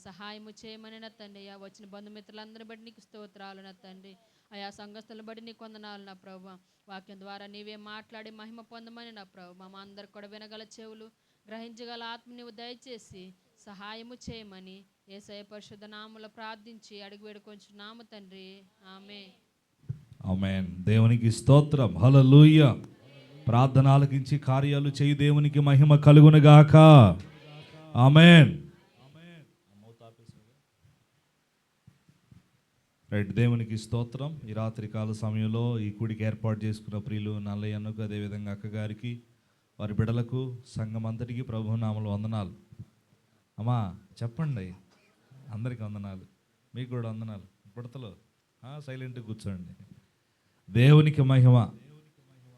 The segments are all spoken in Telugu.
సహాయము చేయమని నా తండ్రి. అయ్యా వచ్చిన బంధుమిత్రులందరిని బట్టి నీకు స్తోత్రాలు నా తండ్రి. ఆయా సంఘస్థలను బట్టి నీకు వందనాలు నా ప్రభు. వాక్యం ద్వారా నీవే మాట్లాడి మహిమ పొందమని నా ప్రభు. మా అందరికి కూడా వినగల చెవులు, గ్రహించగల ఆత్మ నీవు దయచేసి సహాయము చేయమని యేసయ్య పరిశుద్ధ నామములో ప్రార్థించి అడిగి వేడుకొంచున్నాము తండ్రి. ఆమేన్. ఆమేన్. దేవునికి స్తోత్రం. హల్లెలూయా. ప్రార్థన ఆలకించి కార్యాలు చేయి దేవునికి మహిమ కలుగునుగాక. ఆమేన్. రైట్, దేవునికి స్తోత్రం. ఈ రాత్రి కాల సమయంలో ఈ కూడికి ఏర్పాటు చేసుకున్న ప్రియులు నల్లయ్యన్నకు, అదేవిధంగా అక్కగారికి, వారి బిడలకు, సంఘం అంతటికి ప్రభు నామములో వందనాలు. అమ్మా చెప్పండి, అందరికీ వందనాలు, మీకు కూడా వందనాలు. బిడతలో సైలెంట్గా కూర్చోండి. దేవునికి మహిమ.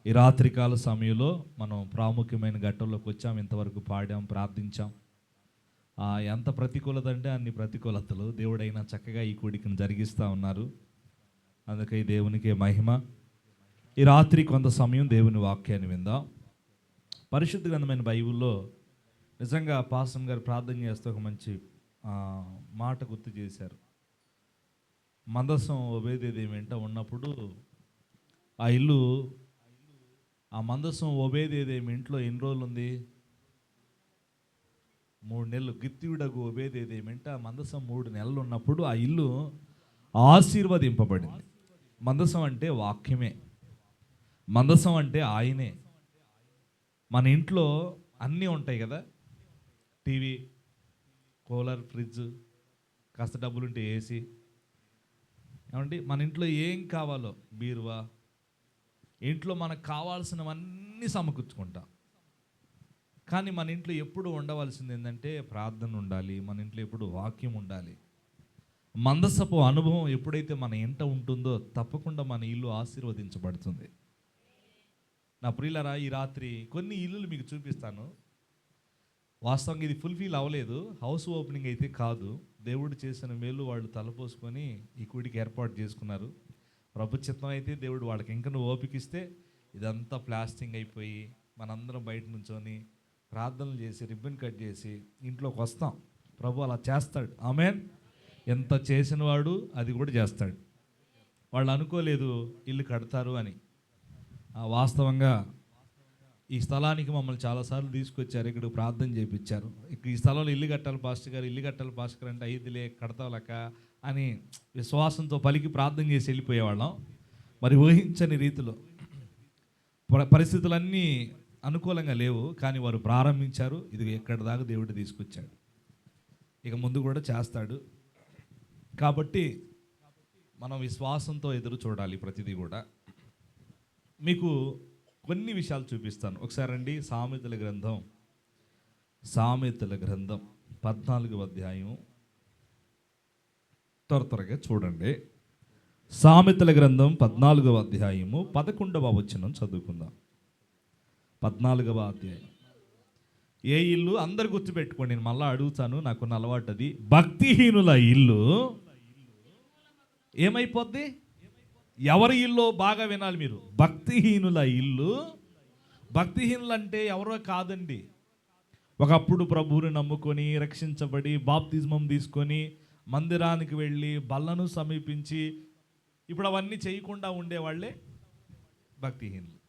ఈ రాత్రి కాల సమయంలో మనం ప్రాముఖ్యమైన ఘట్టంలోకి వచ్చాం. ఇంతవరకు పాడాం, ప్రార్థించాం. ఎంత ప్రతికూలత అంటే అన్ని ప్రతికూలతలు దేవుడైనా చక్కగా ఈ కూడికను జరిగిస్తూ ఉన్నారు. అందుకే దేవునికి మహిమ. ఈ రాత్రి కొంత సమయం దేవుని వాక్యాన్ని విందాం. పరిశుద్ధ గ్రంథమైన బైబిల్లో నిజంగా పాస్టర్ గారు ప్రార్థన చేస్తూ ఒక మంచి మాట గుర్తు చేశారు. మందసం ఓబేదేదేమి వెంట ఉన్నప్పుడు ఆ ఇల్లు, ఆ మందసం ఓబేదేదేమి ఇంట్లో ఎన్ని రోజులు ఉంది? 3 నెలలు. గిత్తీయుడగు ఓబేదేదేమి వెంట ఆ మందసం 3 నెలలు ఉన్నప్పుడు ఆ ఇల్లు ఆశీర్వదింపబడింది. మందసం అంటే వాక్యమే, మందసం అంటే ఆయనే. మన ఇంట్లో అన్నీ ఉంటాయి కదా, టీవీ, కూలర్, ఫ్రిడ్జ్, కాస్త డబ్బులుంటే ఏసీ, ఏమండి మన ఇంట్లో ఏం కావాలో బీరువా, ఇంట్లో మనకు కావాల్సినవన్నీ సమకూర్చుకుంటాం. కానీ మన ఇంట్లో ఎప్పుడు ఉండవలసింది ఏంటంటే ప్రార్థన ఉండాలి, మన ఇంట్లో ఎప్పుడు వాక్యం ఉండాలి. మందసపు అనుభవం ఎప్పుడైతే మన ఇంట ఉంటుందో తప్పకుండా మన ఇల్లు ఆశీర్వదించబడుతుంది. నా ప్రియులారా, ఈ రాత్రి కొన్ని ఇల్లులు మీకు చూపిస్తాను. వాస్తవంగా ఇది ఫుల్ఫిల్ అవ్వలేదు, హౌస్ ఓపెనింగ్ అయితే కాదు. దేవుడు చేసిన మేలు వాళ్ళు తలపోసుకొని ఈ కూడికి ఏర్పాటు చేసుకున్నారు. ప్రభు చిత్తం అయితే దేవుడు వాళ్ళకి ఇంకా ఓపికిస్తే ఇదంతా ప్లాస్టింగ్ అయిపోయి మనందరం బయట నుంచొని ప్రార్థనలు చేసి రిబ్బన్ కట్ చేసి ఇంట్లోకి వస్తాం. ప్రభు అలా చేస్తాడు. ఆమేన్. ఎంత చేసిన వాడు అది కూడా చేస్తాడు. వాళ్ళు అనుకోలేదు ఇల్లు కడతారు అని. వాస్తవంగా ఈ స్థలానికి మమ్మల్ని చాలాసార్లు తీసుకొచ్చారు, ఇక్కడ ప్రార్థన చేయించారు. ఈ స్థలంలో ఇల్లు కట్టాలి పాస్టర్ గారు, ఇల్లు కట్టాలి పాస్టర్ గారు అంటే ఐదులే కడతావులక అని విశ్వాసంతో పలికి ప్రార్థన చేసి వెళ్ళిపోయేవాళ్ళం. మరి ఊహించని రీతిలో పరిస్థితులన్నీ అనుకూలంగా లేవు, కానీ వారు ప్రారంభించారు. ఇది ఎక్కడి దాకా దేవుడు తీసుకొచ్చాడు, ఇక ముందు కూడా చేస్తాడు. కాబట్టి మనం విశ్వాసంతో ఎదురు చూడాలి ప్రతిదీ కూడా. మీకు కొన్ని విషయాలు చూపిస్తాను. ఒకసారి రండి, సామెతల గ్రంథం 14వ అధ్యాయం త్వరగా చూడండి. సామెతల గ్రంథం 14వ అధ్యాయము 11వ వచనం చదువుకుందాం. 14వ అధ్యాయం. ఏ ఇల్లు అందరు గుర్తుపెట్టుకోండి, నేను మళ్ళీ అడుగుతాను, నాకున్న అలవాటు అది. భక్తిహీనుల ఇల్లు ఏమైపోద్ది? ఎవరి ఇల్లు బాగా వినాలి మీరు. భక్తిహీనుల ఇల్లు. భక్తిహీనులు అంటే ఎవరో కాదండి, ఒకప్పుడు ప్రభువుని నమ్ముకొని రక్షించబడి బాప్తిజమం తీసుకొని మందిరానికి వెళ్ళి బల్లను సమీపించి ఇప్పుడు అవన్నీ చేయకుండా ఉండేవాళ్ళే భక్తిహీనులు.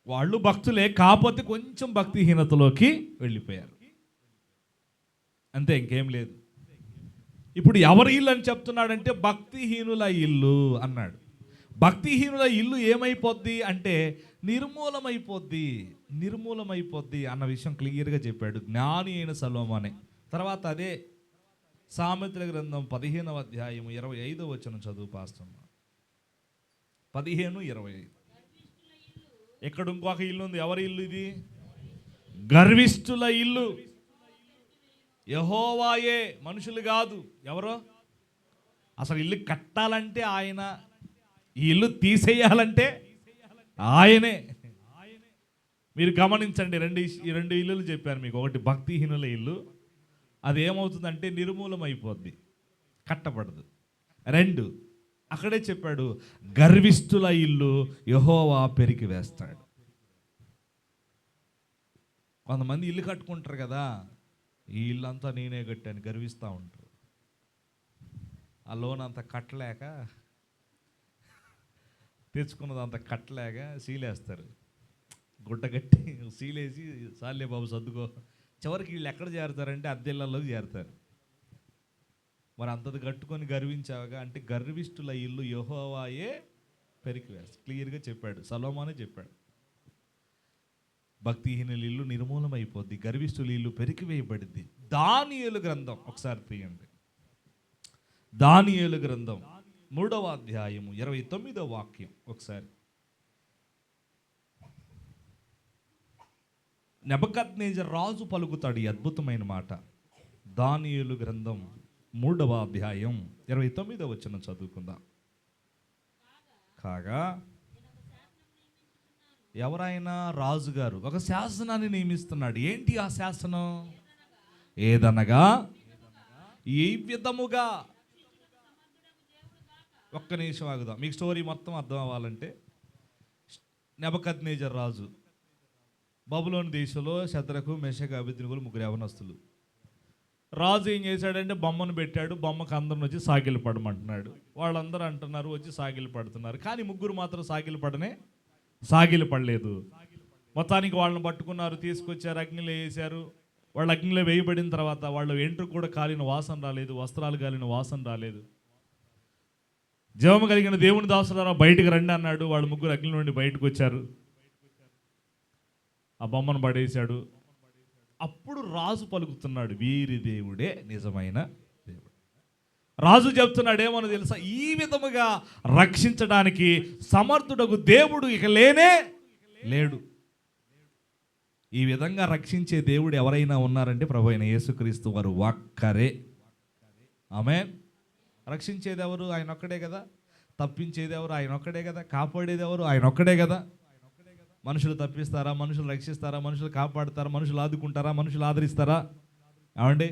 వాళ్ళు భక్తులే, కాకపోతే కొంచెం భక్తిహీనతలోకి వెళ్ళిపోయారు, అంతే, ఇంకేం లేదు. ఇప్పుడు ఎవరి ఇల్లు అని చెప్తున్నాడంటే భక్తిహీనుల ఇల్లు అన్నాడు. భక్తిహీనుల ఇల్లు ఏమైపోద్ది అంటే నిర్మూలమైపోద్ది అన్న విషయం క్లియర్గా చెప్పాడు జ్ఞాని అయిన సొలొమోనే. తర్వాత అదే సామెతల గ్రంథం 15వ అధ్యాయం 25వ వచనం చదువు పాస్టర్. 15:25. ఇక్కడ ఇంకొక ఇల్లు ఉంది. ఎవరి ఇల్లు ఇది? గర్విష్ఠుల ఇల్లు. యెహోవాయే, మనుషులు కాదు. ఎవరో అసలు ఇల్లు కట్టాలంటే ఆయన, ఈ ఇల్లు తీసేయాలంటే ఆయనే. మీరు గమనించండి, ఈ రెండు ఇల్లులు చెప్పాను మీకు. ఒకటి భక్తిహీనుల ఇల్లు, అది ఏమవుతుందంటే నిర్మూలమైపోద్ది, కట్టబడదు. 2 అక్కడే చెప్పాడు, గర్విష్ఠుల ఇల్లు యెహోవా పెరికి వేస్తాడు. కొంతమంది ఇల్లు కట్టుకుంటారు కదా, ఈ ఇల్లు అంతా నేనే కట్టాను గర్విస్తూ ఉంటారు. ఆ లోన్ అంతా కట్టలేక, తెచ్చుకున్నదంతా కట్టలేక సీలేస్తారు. గుడ్డ కట్టి సీలేసి సాలే బాబు సర్దుకో. చివరికి వీళ్ళు ఎక్కడ చేరుతారంటే అద్దెళ్ళలోకి చేరుతారు. మరి అంతది కట్టుకొని గర్వించావుగా అంటే, గర్విష్ఠుల ఇల్లు యెహోవాయే పెరికివేస్తాడు. క్లియర్గా చెప్పాడు, సొలొమోనే చెప్పాడు. భక్తిహీనుల ఇల్లు నిర్మూలమైపోద్ది, గర్విష్ఠుల ఇల్లు పెరికివేయబడింది. దానియేలు గ్రంథం ఒకసారి తీయండి. దానియేలు గ్రంథం 3వ అధ్యాయము 29వ వాక్యం ఒకసారి. నెబుకద్నెజర్ రాజు పలుకుతాడు ఈ అద్భుతమైన మాట. దానియేలు గ్రంథం 3వ అధ్యాయం 29వ వచనం చదువుకుందాం. కాగా ఎవరైనా రాజుగారు ఒక శాసనాన్ని నియమిస్తున్నాడు. ఏంటి ఆ శాసనం? ఏదనగా ఈ విధముగా. ఒక్క నిమిషం ఆగుదాం, మీకు స్టోరీ మొత్తం అర్థం అవ్వాలంటే. నెబుకద్నెజర్ రాజు బబులోను దేశంలో శద్రకు మెషకు అబేద్నెగోలు ముగ్గురు యవనస్తులు. రాజు ఏం చేశాడంటే బొమ్మను పెట్టాడు. బొమ్మకు అందరిని వచ్చి సాగిలు పడమంటున్నాడు. వాళ్ళందరూ అంటున్నారు, వచ్చి సాగిలు పడుతున్నారు. కానీ ముగ్గురు మాత్రం సాగిలు పడలేదు. మొత్తానికి వాళ్ళని పట్టుకున్నారు, తీసుకొచ్చారు, అగ్నిలో వేసారు. వాళ్ళు అగ్నిలో వేయబడిన తర్వాత వాళ్ళు వెంట్రుకు కూడా కాలిన వాసన రాలేదు, వస్త్రాలు కాలిన వాసన రాలేదు. జీవము కలిగిన దేవుని దాసులారా బయటకు రండి అన్నాడు. వాళ్ళు ముగ్గురు అగ్ని నుండి బయటకు వచ్చారు. ఆ బొమ్మను పడేశాడు. అప్పుడు రాజు పలుకుతున్నాడు, వీరి దేవుడే నిజమైన దేవుడు. రాజు చెప్తున్నాడు ఏమని తెలుసా? ఈ విధముగా రక్షించడానికి సమర్థుడగు దేవుడు ఇక లేడు. ఈ విధంగా రక్షించే దేవుడు ఎవరైనా ఉన్నారంటే ప్రభు అయిన యేసుక్రీస్తు వారు ఒక్కరే. ఆమేన్. రక్షించేది ఎవరు? ఆయన ఒక్కడే కదా. తప్పించేది ఎవరు? ఆయన ఒక్కడే కదా. కాపాడేది ఎవరు? ఆయన ఒక్కడే కదా. మనుషులు తప్పిస్తారా? మనుషులు రక్షిస్తారా? మనుషులు కాపాడుతారా? మనుషులు ఆదుకుంటారా? మనుషులు ఆదరిస్తారా? ఏమండి?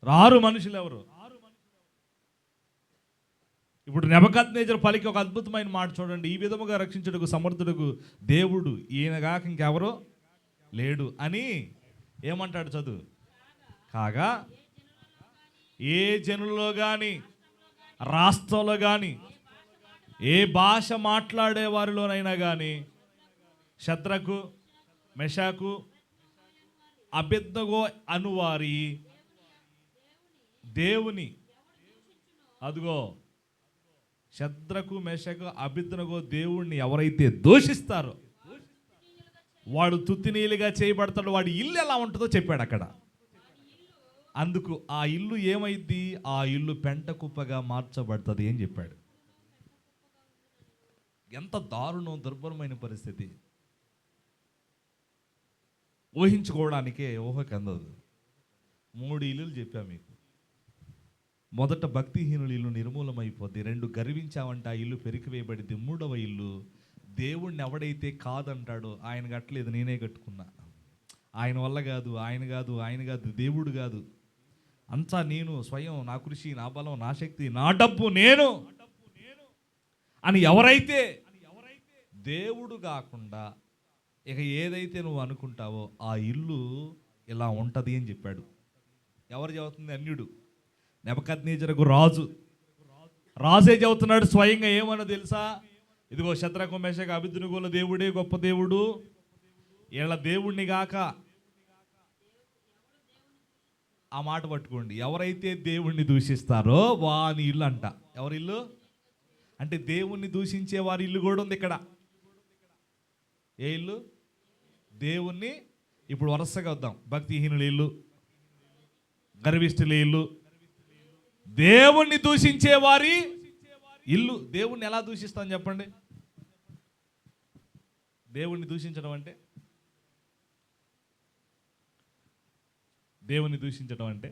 రారు మనుషులు ఎవరు. ఇప్పుడు నెబుకద్నెజర్ పలికి ఒక అద్భుతమైన మాట చూడండి. ఈ విధముగా రక్షించుటకు సమర్థుడుకు దేవుడు ఈయనగాక ఇంకెవరో లేడు అని ఏమంటాడు? చదువు. కాగా ఏ జనుల్లో కానీ, రాష్ట్రంలో కానీ, ఏ భాష మాట్లాడే వారిలోనైనా కానీ శద్రకు మెషకు అబేద్నెగో అనువారి దేవుని, అదిగో శద్రకు మెషకు అబేద్నెగో దేవుణ్ణి ఎవరైతే దూషిస్తారో వాడు తుత్తినీలుగా చేయబడతాడు. వాడి ఇల్లు ఎలా ఉంటుందో చెప్పాడు అక్కడ. అందుకు ఆ ఇల్లు ఏమైద్ది? ఆ ఇల్లు పెంట కుప్పగా మార్చబడుతుంది అని చెప్పాడు. ఎంత దారుణం, దుర్భరమైన పరిస్థితి ఊహించుకోవడానికే ఊహకు అందదు. 3 ఇల్లులు చెప్పా మీకు. మొదట భక్తిహీనుల ఇల్లు నిర్మూలమైపోద్ది. 2 గర్వించావంటే ఆ ఇల్లు పెరికివేయబడింది. 3వ ఇల్లు దేవుణ్ణి ఎవడైతే కాదంటాడో, ఆయన కట్టలేదు నేనే కట్టుకున్నా, ఆయన వల్ల కాదు, ఆయన కాదు, దేవుడు కాదు, అంతా నేను స్వయం, నా కృషి, నా బలం, నా శక్తి, నా డబ్బు, నేను అని ఎవరైతే దేవుడు కాకుండా ఇక ఏదైతే నువ్వు అనుకుంటావో ఆ ఇల్లు ఇలా ఉంటుంది అని చెప్పాడు. ఎవరు చెబుతుంది? అన్యుడు. నెబుకద్నెజరుకు రాజే చెబుతున్నాడు స్వయంగా. ఏమన్నా తెలుసా? ఇదిగో శద్రకు మెషకు అబేద్నెగోల దేవుడే గొప్ప దేవుడు, వీళ్ళ దేవుణ్ణి గాక. ఆ మాట పట్టుకోండి. ఎవరైతే దేవుణ్ణి దూషిస్తారో వాని ఇల్లు అంట. ఎవరి ఇల్లు అంటే దేవుణ్ణి దూషించే వారి ఇల్లు కూడా ఉంది ఇక్కడ. ఏ ఇల్లు? దేవుణ్ణి. ఇప్పుడు వరుసగా వద్దాం. భక్తిహీనుల ఇల్లు, గర్విష్ఠుల ఇల్లు, దేవుణ్ణి దూషించే వారి ఇల్లు. దేవుణ్ణి ఎలా దూషిస్తాం చెప్పండి? దేవుణ్ణి దూషించడం అంటే, దేవుణ్ణి దూషించడం అంటే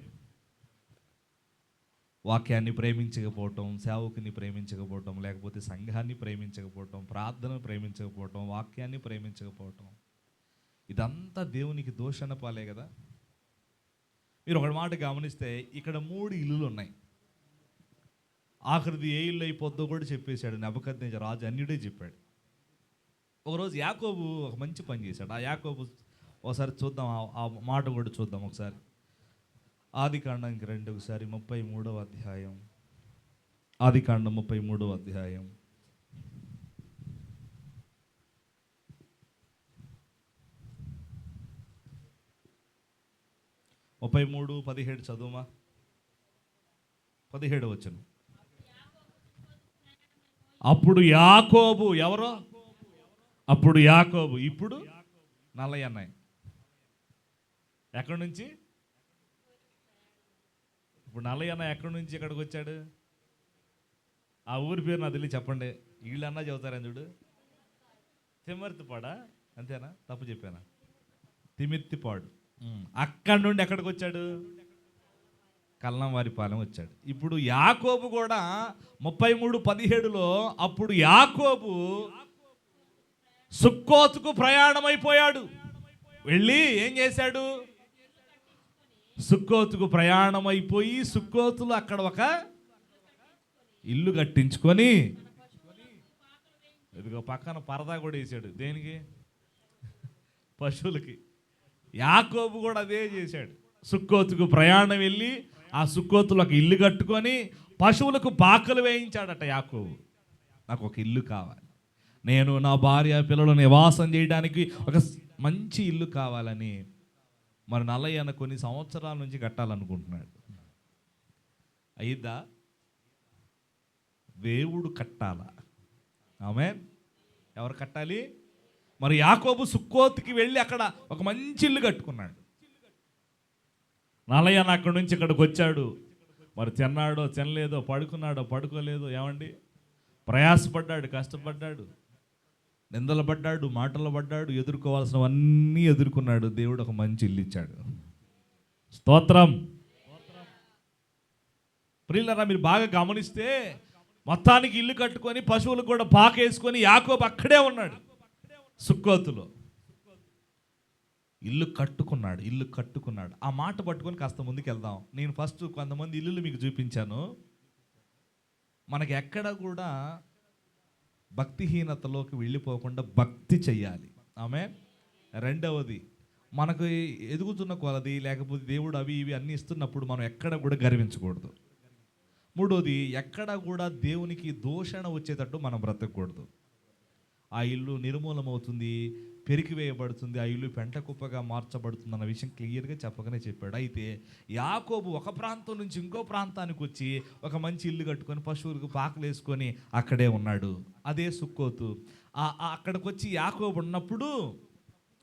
వాక్యాన్ని ప్రేమించకపోవటం, సేవకుని ప్రేమించకపోవటం, లేకపోతే సంఘాన్ని ప్రేమించకపోవటం, ప్రార్థనను ప్రేమించకపోవటం, వాక్యాన్ని ప్రేమించకపోవటం, ఇదంతా దేవునికి దూషణ పాలే కదా. మీరు ఒక మాట గమనిస్తే ఇక్కడ 3 ఇల్లులు ఉన్నాయి. ఆఖరిది ఏ ఇల్లు అయిపోద్దో కూడా చెప్పేశాడు నెబుకద్నెజర్ రాజు. అన్యుడే చెప్పాడు. ఒకరోజు యాకోబు ఒక మంచి పని చేశాడు. ఆ యాకోబు ఒకసారి చూద్దాం, ఆ మాట కూడా చూద్దాం ఒకసారి. ఆదికాండానికి రండి ఒకసారి, 33వ అధ్యాయం. ఆదికాండం 33వ అధ్యాయం. 33:17 చదువుమా. 17 వచనం. అప్పుడు యాకోబు, ఎవరో అప్పుడు యాకోబు, ఇప్పుడు నల్లయ్య అన్నయ్య. ఎక్కడి నుంచి? ఇప్పుడు నల్లయ్య అన్నయ్య ఎక్కడి నుంచి ఇక్కడికి వచ్చాడు? ఆ ఊరి పేరు నాకు తెలియదు, చెప్పండి. వీళ్ళన్నా చెబుతారని చూడు. తిమ్మర్తిపాడా? అంతేనా? తప్పు చెప్పానా? తిమిర్తిపాడు. అక్కడి నుండి ఎక్కడికి వచ్చాడు? కల్లంవారిపాలెం వచ్చాడు. ఇప్పుడు యాకోబు కూడా 33:17లో అప్పుడు యాకోబు సుక్కోతుకు ప్రయాణమైపోయాడు. వెళ్ళి ఏం చేశాడు? సుక్కోతుకు ప్రయాణమైపోయి సుక్కోతులు అక్కడ ఒక ఇల్లు కట్టించుకొని, ఇదిగో పక్కన పరదా కూడా వేసాడు. దేనికి? పశువులకి. యాకోబు కూడా అదే చేశాడు. సుక్కోతుకు ప్రయాణం వెళ్ళి ఆ సుక్కోతులు ఒక ఇల్లు కట్టుకొని పశువులకు పాకలు వేయించాడట యాకోబు. నాకు ఒక ఇల్లు కావాలి, నేను నా భార్య పిల్లలు నివాసం చేయడానికి ఒక మంచి ఇల్లు కావాలని మరి నల్లయ్యన కొన్ని సంవత్సరాల నుంచి కట్టాలనుకుంటున్నాడు. అయిద్దా? దేవుడు కట్టాలా? ఆమేన్. ఎవరు కట్టాలి? మరి యాకోబు సుక్కోతుకి వెళ్ళి అక్కడ ఒక మంచి ఇల్లు కట్టుకున్నాడు. నల్లయ్యన అక్కడి నుంచి ఇక్కడికి వచ్చాడు. మరి తిన్నాడో తినలేదో, పడుకున్నాడో పడుకోలేదో, ఏమండి, ప్రయాసపడ్డాడు, కష్టపడ్డాడు, నిందలు పడ్డాడు, మాటలు పడ్డాడు, ఎదుర్కోవాల్సినవన్నీ ఎదుర్కొన్నాడు. దేవుడు ఒక మంచి ఇల్లు ఇచ్చాడు. స్తోత్రం. ప్రియులారా, మీరు బాగా గమనిస్తే మొత్తానికి ఇల్లు కట్టుకొని పశువులకు కూడా పాకేసుకొని యాకోబు అక్కడే ఉన్నాడు సుక్కోతులో. ఇల్లు కట్టుకున్నాడు. ఆ మాట పట్టుకొని కాస్త ముందుకు వెళ్దాం. నేను ఫస్ట్ కొంతమంది ఇల్లులు మీకు చూపించాను. మనకి ఎక్కడ కూడా భక్తిహీనతలోకి వెళ్ళిపోకుండా భక్తి చెయ్యాలి. ఆమేన్. రెండవది, మనకు ఎదుగుతున్న కొలది లేకపోతే దేవుడు అవి ఇవి అన్నీ ఇస్తున్నప్పుడు మనం ఎక్కడ కూడా గర్వించకూడదు. మూడోది, ఎక్కడ కూడా దేవునికి దూషణ వచ్చేటట్టు మనం బ్రతకూడదు. ఆ ఇల్లు నిర్మూలమవుతుంది, పెరికివేయబడుతుంది, ఆ ఇల్లు పెంట కుప్పగా మార్చబడుతుంది అన్న విషయం క్లియర్గా చెప్పకనే చెప్పాడు. అయితే యాకోబు ఒక ప్రాంతం నుంచి ఇంకో ప్రాంతానికి వచ్చి ఒక మంచి ఇల్లు కట్టుకొని పశువులకు పాకలు వేసుకొని అక్కడే ఉన్నాడు. అదే సుక్కోతు. అక్కడికి వచ్చి యాకోబు ఉన్నప్పుడు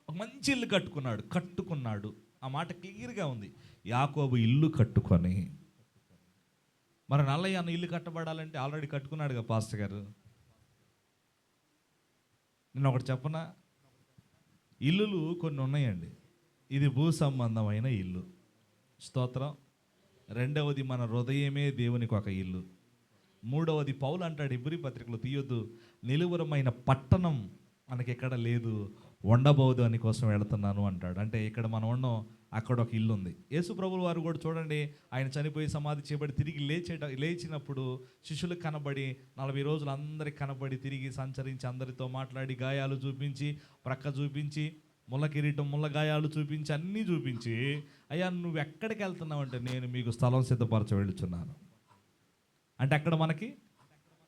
ఒక మంచి ఇల్లు కట్టుకున్నాడు. ఆ మాట క్లియర్గా ఉంది. యాకోబు ఇల్లు కట్టుకొని. మరి నల్లయ్య అన్న ఇల్లు కట్టబడాలంటే ఆల్రెడీ కట్టుకున్నాడుగా పాస్టర్ గారు. నేను ఒకటి చెప్పనా, ఇల్లులు కొన్ని ఉన్నాయండి. ఇది భూ సంబంధమైన ఇల్లు. స్తోత్రం. రెండవది, మన హృదయమే దేవునికి ఒక ఇల్లు. మూడవది, పౌలు అంటాడు హెబ్రీ పత్రికలో, తీయొద్దు, నిలువరమైన పట్టణం మనకి ఎక్కడ లేదు, ఉండబోదు అని కోసం వెళుతున్నాను అంటాడు. అంటే ఇక్కడ మనం ఉన్నాం, అక్కడ ఒక ఇల్లు ఉంది. యేసు ప్రభువు వారు కూడా చూడండి, ఆయన చనిపోయి సమాధి చేయబడి తిరిగి లేచినప్పుడు శిష్యులకు కనబడి 40 రోజులు అందరికి కనబడి తిరిగి సంచరించి అందరితో మాట్లాడి గాయాలు చూపించి, ప్రక్క చూపించి, ముళ్ళ కిరీటం, ముళ్ళ గాయాలు చూపించి, అన్నీ చూపించి, అయ్యా నువ్వు ఎక్కడికి వెళ్తున్నావు అంటే, నేను మీకు స్థలం సిద్ధపరచ వెళుచున్నాను అంటే, అక్కడ మనకి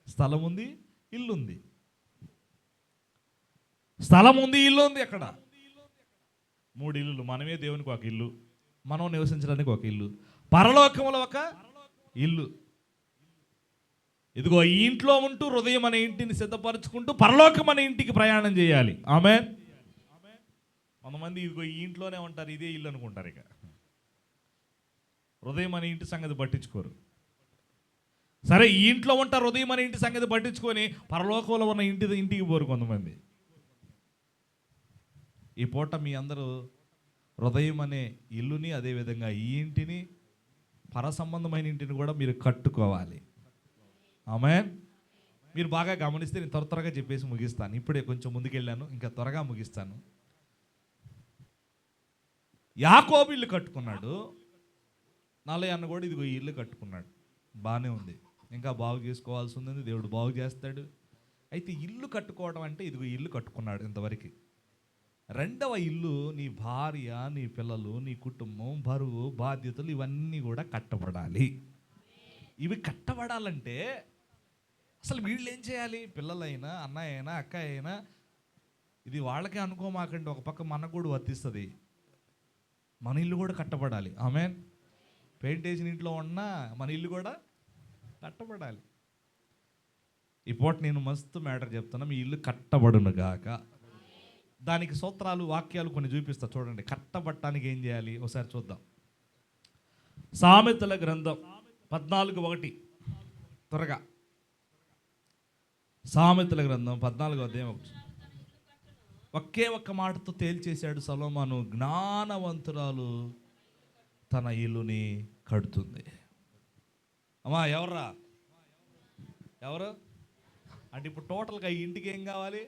స్థలం ఉంది, ఇల్లు ఉంది. స్థలం ఉంది, ఇల్లు ఉంది. అక్కడ 3 ఇల్లులు. మనమే దేవునికి ఒక ఇల్లు, మనం నివసించడానికి ఒక ఇల్లు, పరలోకంలో ఒక ఇల్లు. ఇదిగో ఈ ఇంట్లో ఉంటూ హృదయం అనే ఇంటిని సిద్ధపరచుకుంటూ పరలోకం అనే ఇంటికి ప్రయాణం చేయాలి. ఆమేన్. కొంతమంది ఇదిగో ఈ ఇంట్లోనే ఉంటారు, ఇదే ఇల్లు అనుకుంటారు. ఇక హృదయం అనే ఇంటి సంగతి పట్టించుకోరు. సరే, ఈ ఇంట్లో ఉంటారు, హృదయం అనే ఇంటి సంగతి పట్టించుకొని పరలోకంలో ఉన్న ఇంటికి పోరు కొంతమంది. ఈ పూట మీ అందరూ హృదయం అనే ఇల్లుని, అదేవిధంగా ఈ ఇంటిని, పర సంబంధమైన ఇంటిని కూడా మీరు కట్టుకోవాలి. ఆమేన్. మీరు బాగా గమనిస్తే నేను త్వరగా చెప్పేసి ముగిస్తాను. ఇప్పుడే కొంచెం ముందుకెళ్ళాను, ఇంకా త్వరగా ముగిస్తాను. యాకోబు ఇల్లు కట్టుకున్నాడు, నల్లయ్య అన్న కూడా ఇదిగో ఈ ఇల్లు కట్టుకున్నాడు. బాగానే ఉంది, ఇంకా బాగు చేసుకోవాల్సి ఉంది, దేవుడు బాగు చేస్తాడు. అయితే ఇల్లు కట్టుకోవడం అంటే ఇదిగో ఇల్లు కట్టుకున్నాడు ఇంతవరకు. రెండవ ఇల్లు నీ భార్య, నీ పిల్లలు, నీ కుటుంబం, బరువు, బాధ్యతలు ఇవన్నీ కూడా కట్టబడాలి. ఇవి కట్టబడాలంటే అసలు వీళ్ళు ఏం చేయాలి? పిల్లలైనా, అన్నయ్య అయినా, అక్క అయినా, ఇది వాళ్ళకే అనుకోమాకండి, ఒక పక్క మనకు కూడా వర్తిస్తుంది. మన ఇల్లు కూడా కట్టబడాలి. ఆమేన్. పెయింట్ వేసిన ఇంట్లో ఉన్నా మన ఇల్లు కూడా కట్టబడాలి. ఈ పూట నేను మస్తు మ్యాటర్ చెప్తున్నా, మీ ఇల్లు కట్టబడును గాక. దానికి సూత్రాలు, వాక్యాలు కొన్ని చూపిస్తా చూడండి. కట్టబట్టడానికి ఏం చేయాలి ఒకసారి చూద్దాం. సామెతల గ్రంథం 14:1 త్వరగా. సామెతల గ్రంథం 14వ అధ్యాయం 1. ఒకే ఒక్క మాటతో తేల్చేశాడు సొలొమోను, జ్ఞానవంతురాలు తన ఇల్లుని కడుతుంది. అమ్మా ఎవర్రా? ఎవరు అంటే ఇప్పుడు టోటల్గా ఈ ఇంటికి ఏం కావాలి?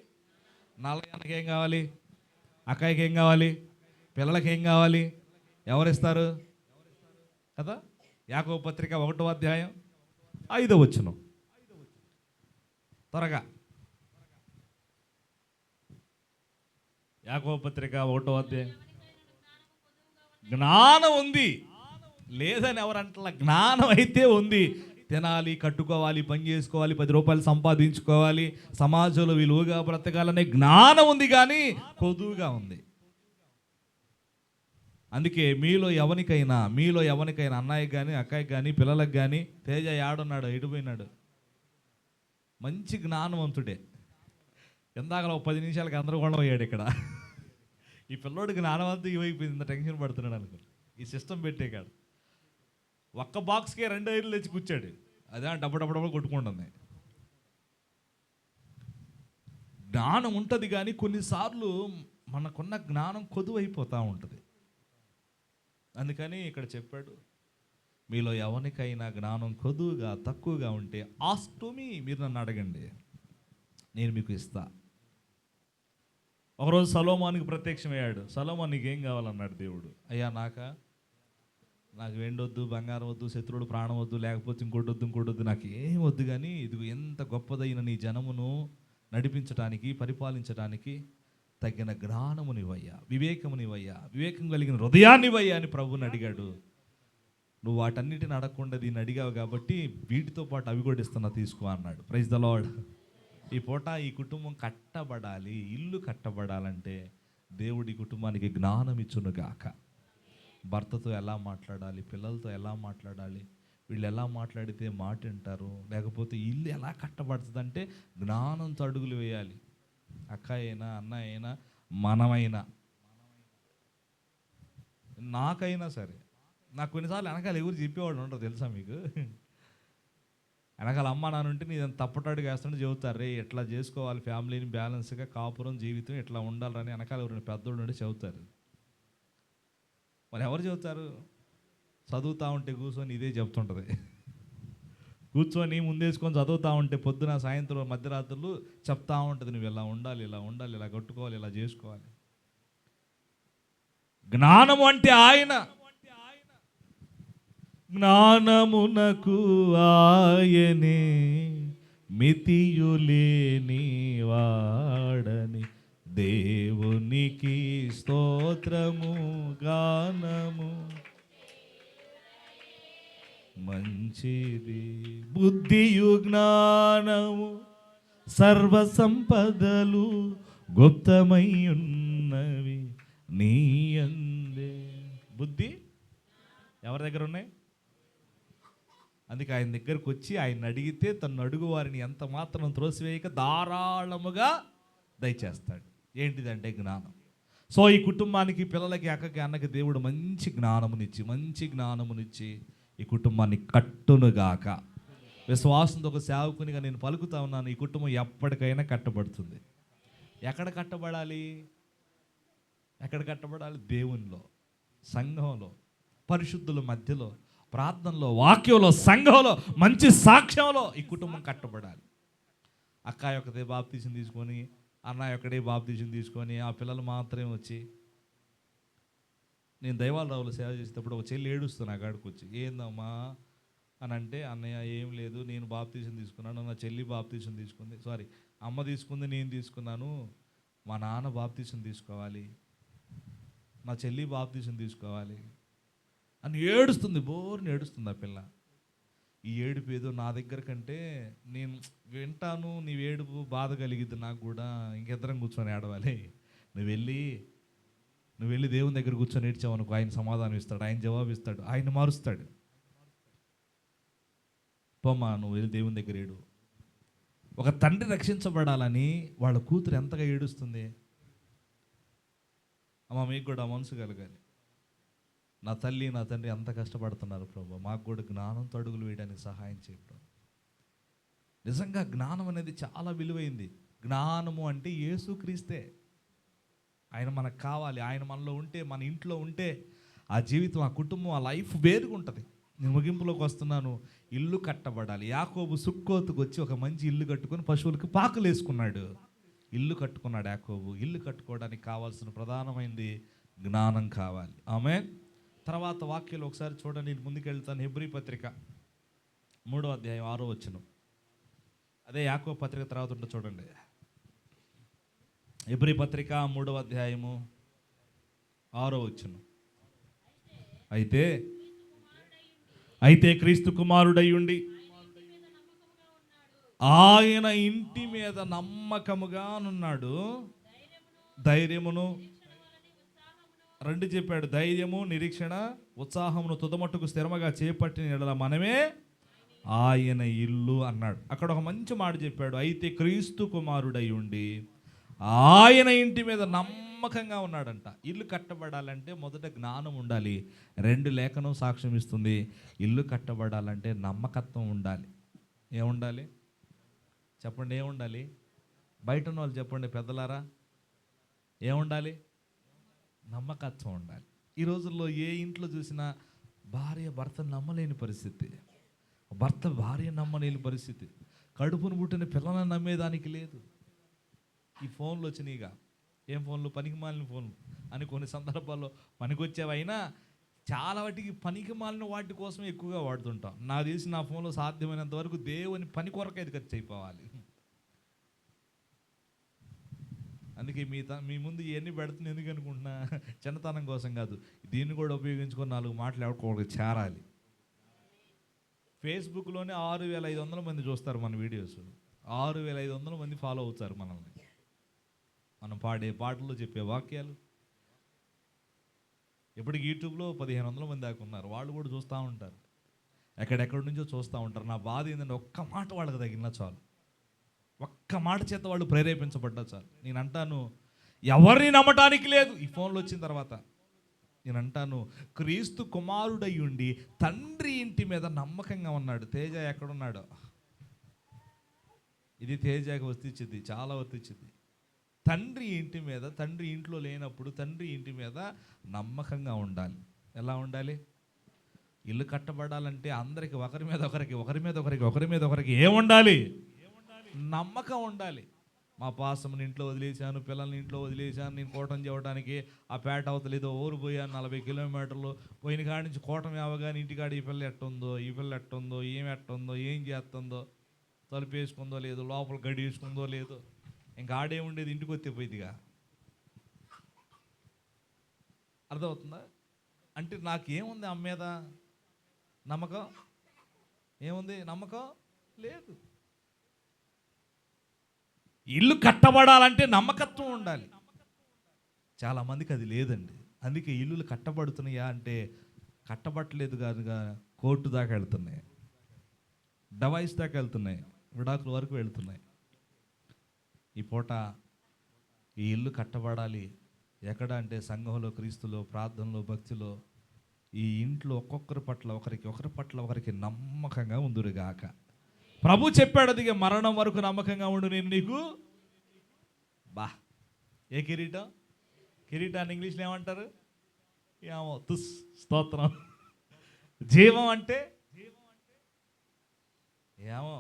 నల్లగన్నకి ఏం కావాలి? అక్కయ్యకి ఏం కావాలి? పిల్లలకి ఏం కావాలి? ఎవరిస్తారు కదా? యాకోబు పత్రిక 1వ అధ్యాయం 5వ వచనం త్వరగా. యాకోబు పత్రిక 1వ అధ్యాయం. జ్ఞానం ఉంది లేదని ఎవరంటలా, జ్ఞానం అయితే ఉంది. తినాలి, కట్టుకోవాలి, పని చేసుకోవాలి, 10 రూపాయలు సంపాదించుకోవాలి, సమాజంలో విలువగా బ్రతకాలనే జ్ఞానం ఉంది, కానీ కొదువుగా ఉంది. అందుకే మీలో ఎవరికైనా అన్నయ్యకి కానీ, అక్కయ్యకి కానీ, పిల్లలకు కానీ, తేజ యాడున్నాడు, ఎడిపోయినాడు, మంచి జ్ఞానవంతుడే. ఎందాకలా 10 నిమిషాలకి గందరగోళం అయ్యాడు ఇక్కడ. ఈ పిల్లోడికి జ్ఞానవంతుడు ఇవైపోయింది, ఇంత టెన్షన్ పడుతున్నాడు అనుకో. ఈ సిస్టమ్ పెట్టే కాడు ఒక్క బాక్స్కే 2 ఐర్లు తెచ్చి కూర్చాడు. అదే డబ్బు కొట్టుకుంటుంది. జ్ఞానం ఉంటుంది, కానీ కొన్నిసార్లు మనకున్న జ్ఞానం కొదువైపోతూ ఉంటుంది. అందుకని ఇక్కడ చెప్పాడు, మీలో ఎవరికైనా జ్ఞానం కొదువుగా, తక్కువగా ఉంటే ఆస్క్ టు మీ, మీరు నన్ను అడగండి, నేను మీకు ఇస్తా. ఒకరోజు సొలొమోనుకి ప్రత్యక్షమయ్యాడు. సొలొమోను నీకేం కావాలన్నాడు దేవుడు. అయ్యా నాకు వెండొద్దు, బంగారం వద్దు, శత్రువుడు ప్రాణం వద్దు, లేకపోతే ఇంకోటి వద్దు, నాకు ఏం వద్దు, కానీ ఇదిగో ఎంత గొప్పదైన నీ జనమును నడిపించడానికి, పరిపాలించడానికి తగిన జ్ఞానమునివయ్యా, వివేకమునివయ్యా, వివేకం కలిగిన హృదయాన్నివయ్యా అని ప్రభువుని అడిగాడు. నువ్వు వాటన్నిటిని అడగకుండా దీన్ని అడిగావు కాబట్టి వీటితో పాటు అవి కూడా ఇస్తున్నా, తీసుకో అన్నాడు. Praise the Lord. ఈ పూట ఈ కుటుంబం కట్టబడాలి. ఇల్లు కట్టబడాలంటే దేవుడి కుటుంబానికి జ్ఞానం ఇచ్చును గాక. భర్తతో ఎలా మాట్లాడాలి, పిల్లలతో ఎలా మాట్లాడాలి, వీళ్ళు ఎలా మాట్లాడితే మాట వింటారు, లేకపోతే ఇల్లు ఎలా కట్టబడుతుంది అంటే జ్ఞానంతో అడుగులు వేయాలి. అక్క అయినా, అన్న అయినా, మనమైనా, నాకైనా సరే. నాకు కొన్నిసార్లు వెనకాల ఎవరు చెప్పేవాడు ఉంటారు తెలుసా మీకు? వెనకాల అమ్మ నాన్న ఉంటే నేను తప్పటాడుగా వేస్తుంటే చెబుతారు, రే ఎట్లా చేసుకోవాలి, ఫ్యామిలీని బ్యాలెన్స్గా, కాపురం జీవితం ఎట్లా ఉండాలని వెనకాల ఎవరైనా పెద్దోళ్ళు నుండి చెబుతారు. మరి ఎవరు చెబుతారు? చదువుతూ ఉంటే కూర్చొని ఇదే చెప్తుంటుంది. కూర్చొని ముందేసుకొని చదువుతూ ఉంటే పొద్దున, సాయంత్రం, మధ్యరాత్రులు చెప్తా ఉంటుంది, నువ్వు ఇలా ఉండాలి, ఇలా ఉండాలి, ఇలా కట్టుకోవాలి, ఇలా చేసుకోవాలి. జ్ఞానము అంటే ఆయన. జ్ఞానమునకు ఆయనే మితియులేని వాడని, దేవునికి స్తోత్రము గానము. మంచిది బుద్ధియు జ్ఞానము, సర్వ సంపదలు గుప్తమై ఉన్నవి నీ యందే. బుద్ధి ఎవరి దగ్గర ఉన్నాయి? అందుకే ఆయన దగ్గరకు వచ్చి ఆయన అడిగితే తను అడుగు వారిని ఎంత మాత్రం త్రోసివేయక ధారాళముగా దయచేస్తాడు. ఏంటిదంటే జ్ఞానం. సో ఈ కుటుంబానికి, పిల్లలకి, అక్కకి, అన్నకి దేవుడు మంచి జ్ఞానమునిచ్చి ఈ కుటుంబాన్ని కట్టునుగాక. విశ్వాసంతో ఒక సేవకునిగా నేను పలుకుతా ఉన్నాను, ఈ కుటుంబం ఎప్పటికైనా కట్టబడుతుంది. ఎక్కడ కట్టబడాలి? దేవునిలో, సంఘంలో, పరిశుద్ధుల మధ్యలో, ప్రార్థనలో, వాక్యంలో, సంఘంలో, మంచి సాక్ష్యంలో ఈ కుటుంబం కట్టబడాలి. అక్క యొక్కదే బాప్తీసం తీసుకొని, అన్న యొక్కడే బాప్తీసం తీసుకొని, ఆ పిల్లలు మాత్రమే వచ్చి, నేను దైవాలరావులు సేవ చేసేటప్పుడు ఒక చెల్లి ఏడుస్తున్నా కాడికి వచ్చి, ఏందమ్మా అని అంటే, అన్నయ్య ఏం లేదు, నేను బాప్తీసం తీసుకున్నాను, నా చెల్లి బాప్తీసం తీసుకుంది, అమ్మ తీసుకుంది, నేను తీసుకున్నాను, మా నాన్న బాప్తీసం తీసుకోవాలి, నా చెల్లి బాప్తీసం తీసుకోవాలి అని ఏడుస్తుంది, బోర్ని ఏడుస్తుంది ఆ పిల్ల. ఈ ఏడుపు ఏదో నా దగ్గర కంటే నేను వింటాను, నీ ఏడుపు బాధ కలిగిద్ది నాకు కూడా, ఇంకెద్దరం కూర్చొని ఏడవాలి. నువ్వు వెళ్ళి దేవుని దగ్గర కూర్చొని ఏడ్చావనుకో, ఆయన సమాధానం ఇస్తాడు, ఆయన జవాబు ఇస్తాడు, ఆయన మారుస్తాడు. పోమ్మా, నువ్వు వెళ్ళి దేవుని దగ్గర ఏడు. ఒక తండ్రి రక్షించబడాలని వాళ్ళ కూతురు ఎంతగా ఏడుస్తుంది. అమ్మ, మీకు కూడా మనసు కలగాలి. నా తల్లి నా తండ్రి ఎంత కష్టపడుతున్నారు ప్రభు, మాకు కూడా జ్ఞానంతో అడుగులు వేయడానికి సహాయం చేయ ప్రభు. నిజంగా జ్ఞానం అనేది చాలా విలువైంది. జ్ఞానము అంటే యేసుక్రీస్తే. ఆయన మనకు కావాలి. ఆయన మనలో ఉంటే, మన ఇంట్లో ఉంటే ఆ జీవితం, ఆ కుటుంబం, ఆ లైఫ్ వేరుగుంటుంది. నేను ముగింపులోకి వస్తున్నాను. ఇల్లు కట్టబడాలి. యాకోబు సుక్కోతుకు వచ్చి ఒక మంచి ఇల్లు కట్టుకొని పశువులకు పాకలు వేసుకున్నాడు. ఇల్లు కట్టుకున్నాడు యాకోబు. ఇల్లు కట్టుకోవడానికి కావాల్సిన ప్రధానమైనది జ్ఞానం కావాలి. ఆమేన్. తర్వాత వాక్యాలు ఒకసారి చూడండి, నేను ముందుకు వెళ్తాను. హెబ్రీ పత్రిక 3వ అధ్యాయం 6వ వచనం. అదే యాకోబు పత్రిక తర్వాత ఉంటే చూడండి. హెబ్రీ పత్రిక 3వ అధ్యాయము 6వ వచనం. అయితే క్రీస్తు కుమారుడై ఉండి ఆయన ఇంటి మీద నమ్మకముగానున్నాడు. ధైర్యమును రెండు చెప్పాడు. ధైర్యము, నిరీక్షణ, ఉత్సాహమును తుదమట్టుకు స్థిరముగా చేపట్టిన యెడల మనమే ఆయన ఇల్లు అన్నాడు. అక్కడ ఒక మంచి మాట చెప్పాడు. అయితే క్రీస్తు కుమారుడై ఉండి ఆయన ఇంటి మీద నమ్మకంగా ఉన్నాడంట. ఇల్లు కట్టబడాలంటే మొదట జ్ఞానం ఉండాలి. 2 లేఖనం సాక్ష్యం ఇస్తుంది. ఇల్లు కట్టబడాలంటే నమ్మకత్వం ఉండాలి. ఏముండాలి చెప్పండి? ఏముండాలి? బయట ఉన్న వాళ్ళు చెప్పండి పెద్దలారా, ఏముండాలి? నమ్మకత్వం ఉండాలి. ఈ రోజుల్లో ఏ ఇంట్లో చూసినా భార్య భర్తను నమ్మలేని పరిస్థితి, భర్త భార్య నమ్మలేని పరిస్థితి, కడుపును పుట్టిన పిల్లలను నమ్మేదానికి లేదు. ఈ ఫోన్లు వచ్చినాయిగా, ఏం ఫోన్లు? పనికి మాలిన ఫోన్లు అని కొన్ని సందర్భాల్లో పనికొచ్చేవైనా చాలా వాటికి పనికి మాలిన వాటి కోసం ఎక్కువగా వాడుతుంటాం. నాకు తెలిసి నా ఫోన్లో సాధ్యమైనంత వరకు దేవుని పని కొరకైతే ఖర్చు అయిపోవాలి. అందుకే మీ ముందు ఇవన్నీ పెడుతుంది ఎందుకు అనుకుంటున్నా? చిన్నతనం కోసం కాదు, దీన్ని కూడా ఉపయోగించుకొని 4 మాటలు ఎవరికి చేరాలి. ఫేస్బుక్లోనే 6500 మంది చూస్తారు మన వీడియోస్. 6500 మంది ఫాలో అవుతారు మనల్ని. మనం పాడే పాటలు, చెప్పే వాక్యాలు. ఇప్పటికి యూట్యూబ్లో 1500 మంది దాకా ఉన్నారు. వాళ్ళు కూడా చూస్తూ ఉంటారు, ఎక్కడెక్కడి నుంచో చూస్తూ ఉంటారు. నా బాధ ఏంటంటే ఒక్క మాట వాళ్ళకి తగిలినా చాలు, ఒక్క మాట చేత వాళ్ళు ప్రేరేపించబడ్డా చాలు. నేను అంటాను, ఎవరిని నమ్మటానికి లేదు ఈ ఫోన్లు వచ్చిన తర్వాత. నేను అంటాను, క్రీస్తు కుమారుడై ఉండి తండ్రి ఇంటి మీద నమ్మకంగా ఉన్నాడు. తేజ ఎక్కడున్నాడో, ఇది తేజకి వర్తించింది, చాలా వర్తించింది. తండ్రి ఇంటి మీద, తండ్రి ఇంట్లో లేనప్పుడు తండ్రి ఇంటి మీద నమ్మకంగా ఉండాలి. ఎలా ఉండాలి? ఇల్లు కట్టబడాలంటే అందరికి ఒకరి మీద ఒకరికి ఏముండాలి? నమ్మకం ఉండాలి. మా పాసముని ఇంట్లో వదిలేశాను, పిల్లల్ని ఇంట్లో వదిలేశాను, నేను కోటం చేయడానికి ఆ పేట అవతల ఏదో ఊరు పోయాను 40 కిలోమీటర్లు. పోయిన కాడి నుంచి కోటం యావగానే ఇంటికాడ ఈ పిల్ల ఎట్టుందో, ఏం ఎట్టుందో, ఏం చేస్తుందో, తలుపు వేసుకుందో లేదో, లోపల గడి వేసుకుందో లేదో, ఇంకా ఆడే ఉండేది ఇంటికి వస్తే పోయిదిగా. అర్థమవుతుందా? అంటే నాకేముంది అమ్మ మీద నమ్మకం? ఏముంది? నమ్మకం లేదు. ఇల్లు కట్టబడాలంటే నమ్మకత్వం ఉండాలి. చాలామందికి అది లేదండి. అందుకే ఇల్లులు కట్టబడుతున్నాయా అంటే కట్టబట్టలేదు కాదుగా, కోర్టు దాకా వెళ్తున్నాయి, డివైస్ దాకా వెళ్తున్నాయి, విడాకుల వరకు వెళ్తున్నాయి. ఈ పూట ఈ ఇల్లు కట్టబడాలి. ఎక్కడ అంటే సంఘంలో, క్రీస్తులో, ప్రార్థనలో, భక్తిలో. ఈ ఇంట్లో ఒకరి పట్ల ఒకరికి నమ్మకంగా ఉందురుగాక. ప్రభు చెప్పాడు, అది మరణం వరకు నమ్మకంగా ఉండు నేను నీకు. బా, ఏ కిరీటం? కిరీటాన్ని ఇంగ్లీష్లో ఏమంటారు? ఏమో, తుస్, స్తోత్రం. జీవం అంటే ఏమో.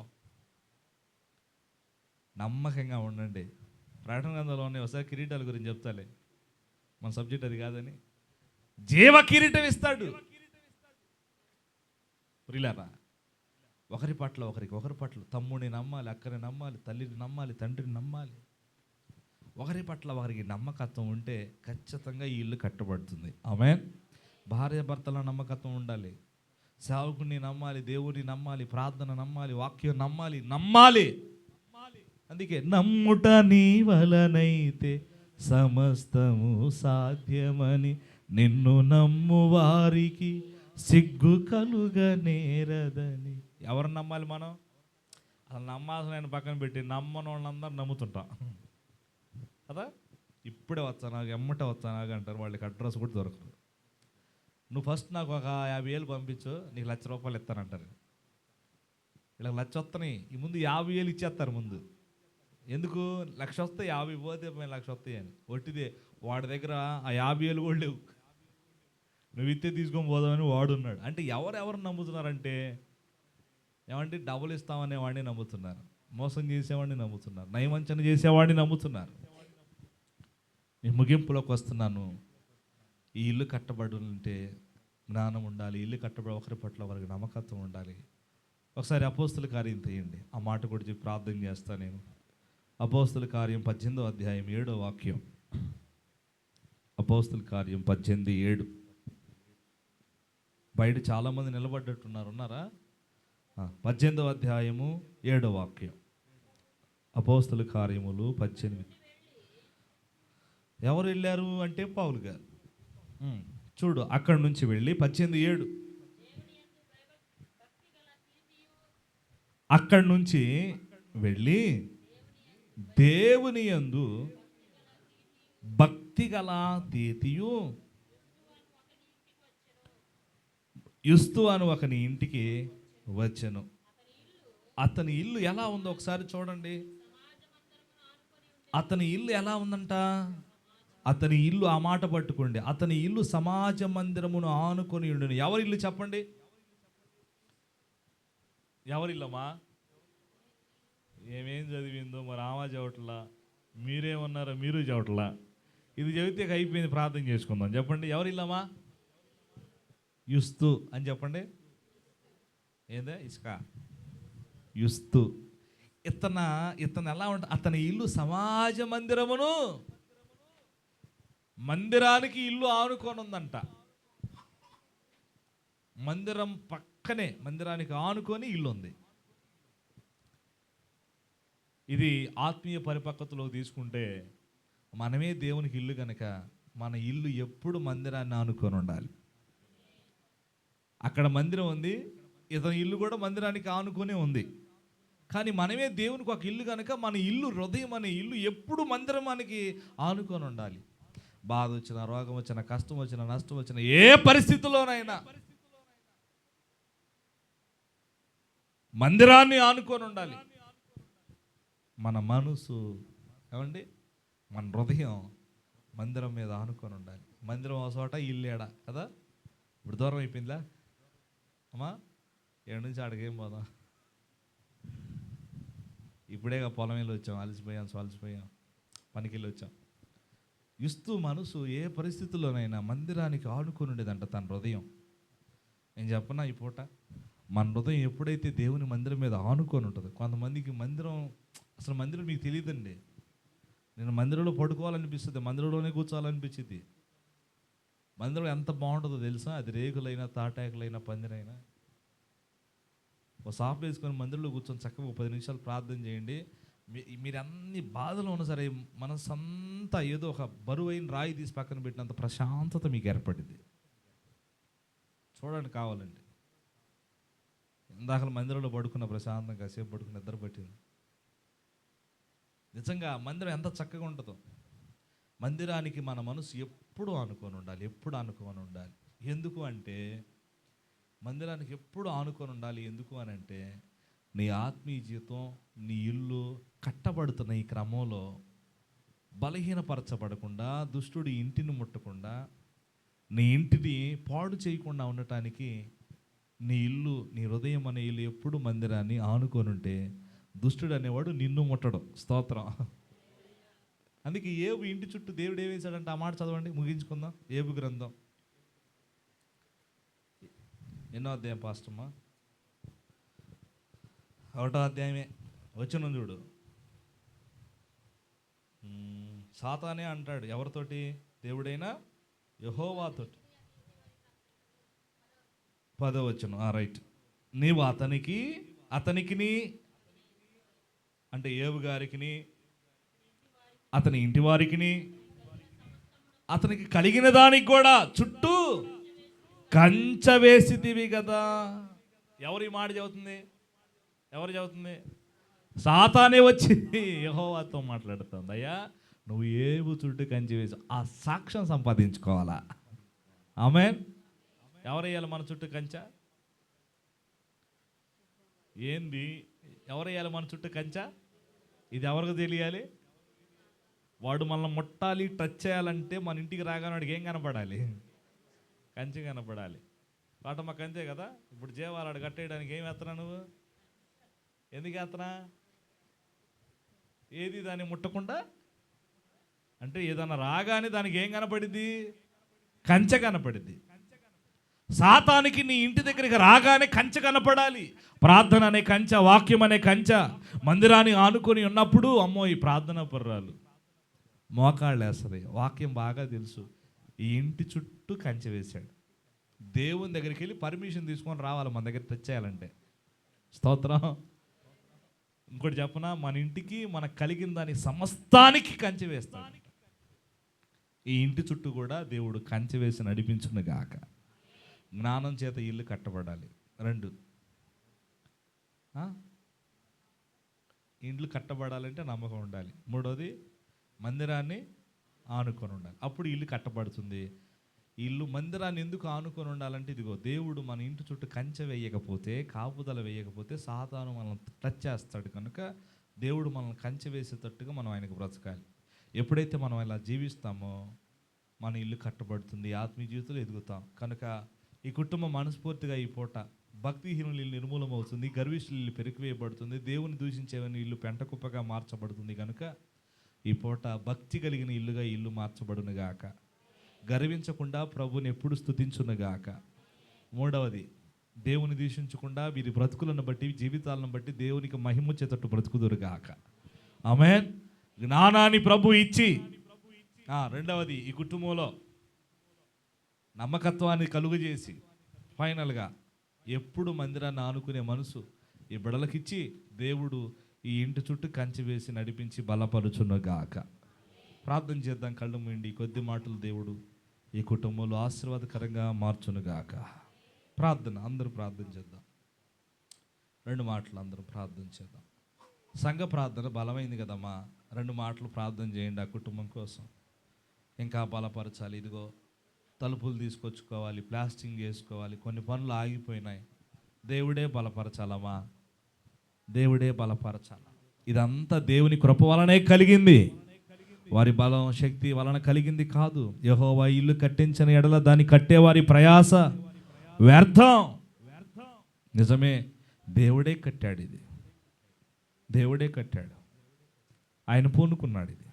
నమ్మకంగా ఉండండి. ప్రకటన గ్రంథంలోనే ఒకసారి కిరీటాల గురించి చెప్తాలే, మన సబ్జెక్ట్ అది కాదని. జీవ కిరీటం ఇస్తాడు. ప్రియులారా, ఒకరి పట్ల ఒకరి పట్ల తమ్ముడిని నమ్మాలి, అక్కని నమ్మాలి, తల్లిని నమ్మాలి, తండ్రిని నమ్మాలి. ఒకరి పట్ల ఒకరికి నమ్మకత్వం ఉంటే ఖచ్చితంగా ఈ ఇల్లు కట్టబడుతుంది. ఆమేన్. భార్య భర్తల నమ్మకత్వం ఉండాలి. సేవకుని నమ్మాలి, దేవుని నమ్మాలి, ప్రార్థన నమ్మాలి, వాక్యం నమ్మాలి. అందుకే నమ్ముట నీ వలనైతే సమస్తము సాధ్యమని, నిన్ను నమ్ము వారికి సిగ్గు కలుగనేరదని. ఎవరు నమ్మాలి మనం? అసలు నమ్మాల్సిన ఆయన పక్కన పెట్టి నమ్మని వాళ్ళందరూ నమ్ముతుంటాం కదా. ఇప్పుడే వచ్చాను, ఎమ్మటే వచ్చాను అంటారు. వాళ్ళకి అడ్రస్ కూడా దొరకదు. నువ్వు ఫస్ట్ నాకు ఒక 50,000 పంపించు, నీకు ₹1,00,000 ఇస్తానంటారు. ఇలా 1,00,000 వస్తాయి, ఈ ముందు 50,000 ఇచ్చేస్తారు ముందు. ఎందుకు? 1,00,000 వస్తే 50 పోతే 1,00,000 వస్తాయి అని. ఒట్టిదే వాడి దగ్గర ఆ 50,000 కూడా లేవు, నువ్వు ఇస్తే తీసుకొని పోదామని వాడున్నాడు. అంటే ఎవరు నమ్ముతున్నారంటే, ఏమంటే డబ్బులు ఇస్తామనే వాడిని నమ్ముతున్నారు, మోసం చేసేవాడిని నమ్ముతున్నారు, నయవంచన చేసేవాడిని నమ్ముతున్నారు. నేను ముగింపులోకి వస్తున్నాను. ఈ ఇల్లు కట్టబడుంటే జ్ఞానం ఉండాలి, ఇల్లు కట్టబడి ఒకరి పట్ల ఒకరికి నమ్మకత్వం ఉండాలి. ఒకసారి అపోస్తుల కార్యం తీయండి, ఆ మాట కూడా చెప్పి ప్రార్థన చేస్తాను నేను. అపోస్తుల కార్యం 18వ అధ్యాయం 7వ వాక్యం. అపోస్తుల కార్యం 18:7. బయట చాలామంది ఉన్నారా? 18వ అధ్యాయము 7వ వాక్యం. అపోస్తుల కార్యములు 18. ఎవరు వెళ్ళారు అంటే పౌలు గారు. చూడు, అక్కడి నుంచి వెళ్ళి 18:7. అక్కడి నుంచి వెళ్ళి దేవుని యందు భక్తి గల తీతియు యుస్తు అని ఒకని ఇంటికి వచ్చెను. అతని ఇల్లు ఎలా ఉందో ఒకసారి చూడండి. అతని ఇల్లు ఎలా ఉందంట? అతని ఇల్లు, ఆ మాట పట్టుకోండి, అతని ఇల్లు సమాజ మందిరమును ఆనుకొని ఉండును. ఎవరి ఇల్లు చెప్పండి? ఎవరి ఇల్లమ్మా? ఏమేం చదివిందో మరి ఆమె చవట్లా, మీరేమన్నారో మీరు చవట్లా. ఇది చెబితే అయిపోయింది, ప్రార్థన చేసుకుందాం. చెప్పండి, ఎవరి ఇల్లమ్మా? యుస్తు అని చెప్పండి. ఏదే ఇసుక యుస్తు. ఇతను ఎలా ఉంట? అతని ఇల్లు సమాజ మందిరమును, మందిరానికి ఇల్లు ఆనుకొని ఉందంట. మందిరం పక్కనే, మందిరానికి ఆనుకొని ఇల్లు ఉంది. ఇది ఆత్మీయ పరిపక్వతలో తీసుకుంటే, మనమే దేవునికి ఇల్లు కనుక మన ఇల్లు ఎప్పుడు మందిరాన్ని ఆనుకొని ఉండాలి. అక్కడ మందిరం ఉంది, ఇతని ఇల్లు కూడా మందిరానికి ఆనుకునే ఉంది. కానీ మనమే దేవునికి ఒక ఇల్లు కనుక మన ఇల్లు, హృదయం అనే ఇల్లు ఎప్పుడు మందిరానికి ఆనుకొని ఉండాలి. బాధ వచ్చినా, రోగం వచ్చినా, కష్టం వచ్చినా, నష్టం వచ్చినా, ఏ పరిస్థితుల్లోనైనా మందిరాన్ని ఆనుకొని ఉండాలి. మన మనసు ఏమండి, మన హృదయం మందిరం మీద ఆనుకొని ఉండాలి. మందిరం ఒక చోట, ఇల్లు ఏడా కదా. ఇప్పుడు దూరం అయిపోయిందా అమ్మా? ఏడు నుంచి ఆడికేం పోదాం. ఇప్పుడే పొలం వెళ్ళి వచ్చాం, అలసిపోయాం, పనికి వెళ్ళి వచ్చాం. ఇస్తూ మనసు ఏ పరిస్థితుల్లోనైనా మందిరానికి ఆనుకొని ఉండేదంట తన హృదయం. నేను చెప్పనా, ఈ పూట మన హృదయం ఎప్పుడైతే దేవుని మందిరం మీద ఆనుకొని ఉంటుందో, కొంతమందికి మందిరం, అసలు మందిరం మీకు తెలియదండి. నేను మందిరంలో పడుకోవాలనిపిస్తుంది, మందిరంలోనే కూర్చోవాలనిపించింది. మందిరం ఎంత బాగుంటుందో తెలుసా? అది రేకులైనా, తాటాకులైనా, పందిరైనా. ఒక సాఫ్ వేసుకొని మందిరంలో కూర్చొని చక్కగా 10 నిమిషాలు ప్రార్థన చేయండి. మీరు అన్ని బాధలు ఉన్నా సరే, మనసంతా ఏదో ఒక బరువైన రాయి తీసి పక్కన పెట్టినంత ప్రశాంతత మీకు ఏర్పడింది. చూడండి కావాలండి. ఇందాక మందిరంలో పడుకున్న ప్రశాంతంగా కాసేపు పడుకుని నిద్ర పట్టింది. నిజంగా మందిరం ఎంత చక్కగా ఉంటుందో. మందిరానికి మన మనసు ఎప్పుడు ఆనుకొని ఉండాలి. ఎందుకు అంటే, మందిరానికి ఎప్పుడు ఆనుకొని ఉండాలి. ఎందుకు అని అంటే, నీ ఆత్మీయ జీవితం, నీ ఇల్లు కట్టబడుతున్న ఈ క్రమంలో బలహీనపరచబడకుండా, దుష్టుడి ఇంటిని ముట్టకుండా, నీ ఇంటిని పాడు చేయకుండా ఉండటానికి నీ ఇల్లు, నీ హృదయం అనే ఇల్లు ఎప్పుడు మందిరాన్ని ఆనుకొని ఉంటే, దుష్టుడు అనేవాడు నిన్ను ముట్టడం. స్తోత్రం. అందుకే ఏబు ఇంటి చుట్టూ దేవుడు ఏం వేశాడంటే, ఆ మాట చదవండి, ముగించుకుందాం. ఏబు గ్రంథం ఎన్నో అధ్యాయం పాస్టమ్మా? ఒకటో అధ్యాయమే వచనం చూడు. సాతానే అంటాడు ఎవరితోటి? దేవుడైనా యెహోవాతోటి. 10వ వచనం, రైట్. నీవు అతనికిని అంటే ఏవు గారికిని, అతని ఇంటి వారికిని, అతనికి కలిగిన దానికి కూడా చుట్టూ కంచె వేసితివి కదా. ఎవరు ఈ మాట చెబుతుంది? ఎవరు చెబుతుంది? సాతానే వచ్చి యెహోవాతో మాట్లాడుతుంది. అయ్యా నువ్వు ఏవు చుట్టూ కంచె వేసి ఆ సాక్ష్యం సంపాదించుకోవాలా. ఆమేన్. ఎవరు వేయాలి మన చుట్టూ కంచె? ఏంది ఎవరు వేయాలి మన చుట్టూ కంచె? ఇది ఎవరికి తెలియాలి? వాడు మనల్ని ముట్టాలి, టచ్ చేయాలంటే మన ఇంటికి రాగానే వాడికి ఏం కనపడాలి? కంచె కనపడాలి. వాటమ్మ కంచె కదా. ఇప్పుడు జీవాలాడు కట్టేయడానికి ఏం వేస్తున్నా నువ్వు? ఎందుకు వేస్తున్నా? ఏది దాన్ని ముట్టకుండా అంటే ఏదన్నా రాగానే దానికి ఏం కనపడిద్ది? కంచె కనపడిద్ది. సాతానికి నీ ఇంటి దగ్గరికి రాగానే కంచె కనపడాలి. ప్రార్థన అనే కంచె, వాక్యం అనే కంచె మందిరాన్ని ఆనుకొని ఉన్నప్పుడు అమ్మో ఈ ప్రార్థన పర్రాలు మోకాళ్ళు వేస్తుంది. వాక్యం బాగా తెలుసు. ఈ ఇంటి చుట్టూ కంచె వేశాడు. దేవుని దగ్గరికి వెళ్ళి పర్మిషన్ తీసుకొని రావాలి మన దగ్గర టచ్ చేయాలంటే. స్తోత్రం. ఇంకోటి చెప్పనా, మన ఇంటికి మనకు కలిగిన దాని సమస్తానికి కంచె వేస్తాడు. ఈ ఇంటి చుట్టూ కూడా దేవుడు కంచె వేసి నడిపించును గాక. జ్ఞానం చేత ఇల్లు కట్టబడాలి. 2, ఇండ్లు కట్టబడాలంటే నమ్మకం ఉండాలి. 3వది మందిరాన్ని ఆనుకొని ఉండాలి. అప్పుడు ఇల్లు కట్టబడుతుంది. ఇల్లు మందిరాన్ని ఎందుకు ఆనుకొని ఉండాలంటే ఇదిగో దేవుడు మన ఇంటి చుట్టూ కంచె వేయకపోతే, కాపుదల వేయకపోతే సాతాను మనల్ని టచ్ చేస్తాడు. కనుక దేవుడు మనల్ని కంచె వేసేటట్టుగా మనం ఆయనకు బ్రతకాలి. ఎప్పుడైతే మనం ఇలా జీవిస్తామో మన ఇల్లు కట్టబడుతుంది, ఆత్మీయ జీవితంలో ఎదుగుతాం. కనుక ఈ కుటుంబం మనస్ఫూర్తిగా ఈ పూట భక్తిహీనుల ఇల్లు నిర్మూలమవుతుంది, గర్విష్ఠుల ఇల్లు పెరికివేయబడుతుంది, దేవుని దూషించేవని ఇల్లు పెంటకుప్పగా మార్చబడుతుంది. కనుక ఈ పూట భక్తి కలిగిన ఇల్లుగా ఇల్లు మార్చబడునుగాక. గర్వించకుండా ప్రభుని ఎప్పుడు స్తుతించునుగాక. 3వది దేవుని దూషించకుండా వీరి బ్రతుకులను బట్టి, జీవితాలను బట్టి దేవునికి మహిమొచ్చేటట్టు బ్రతుకుదురుగాక. ఆమేన్. జ్ఞానాన్ని ప్రభు ఇచ్చి, 2వది ఈ కుటుంబంలో నమ్మకత్వాన్ని కలుగజేసి, ఫైనల్గా ఎప్పుడు మందిరాన్ని ఆనుకునే మనసు ఈ బిడలకిచ్చి దేవుడు ఈ ఇంటి చుట్టూ కంచె వేసి నడిపించి బలపరుచునుగాక. ప్రార్థన చేద్దాం. కళ్ళు మూయండి. కొద్ది మాటలు దేవుడు ఈ కుటుంబంలో ఆశీర్వాదకరంగా మార్చునుగాక. ప్రార్థన, అందరూ ప్రార్థన చేద్దాం. 2 మాటలు అందరూ ప్రార్థన చేద్దాం. సంఘ ప్రార్థన బలమైంది కదమ్మా. 2 మాటలు ప్రార్థన చేయండి ఆ కుటుంబం కోసం. ఇంకా బలపరచాలి. ఇదిగో తలుపులు తీసుకొచ్చుకోవాలి, ప్లాస్టింగ్ చేసుకోవాలి, కొన్ని పనులు ఆగిపోయినాయి. దేవుడే బలపరచాలమ్మా, దేవుడే బలపరచాల. ఇదంతా దేవుని కృప వలనే కలిగింది, వారి బలం శక్తి వలన కలిగింది కాదు. యెహోవా ఇల్లు కట్టించని ఎడల దాన్ని కట్టేవారి ప్రయాస వ్యర్థం. నిజమే, దేవుడే కట్టాడు. ఇది దేవుడే కట్టాడు, ఆయన పూనుకున్నాడు. ఇది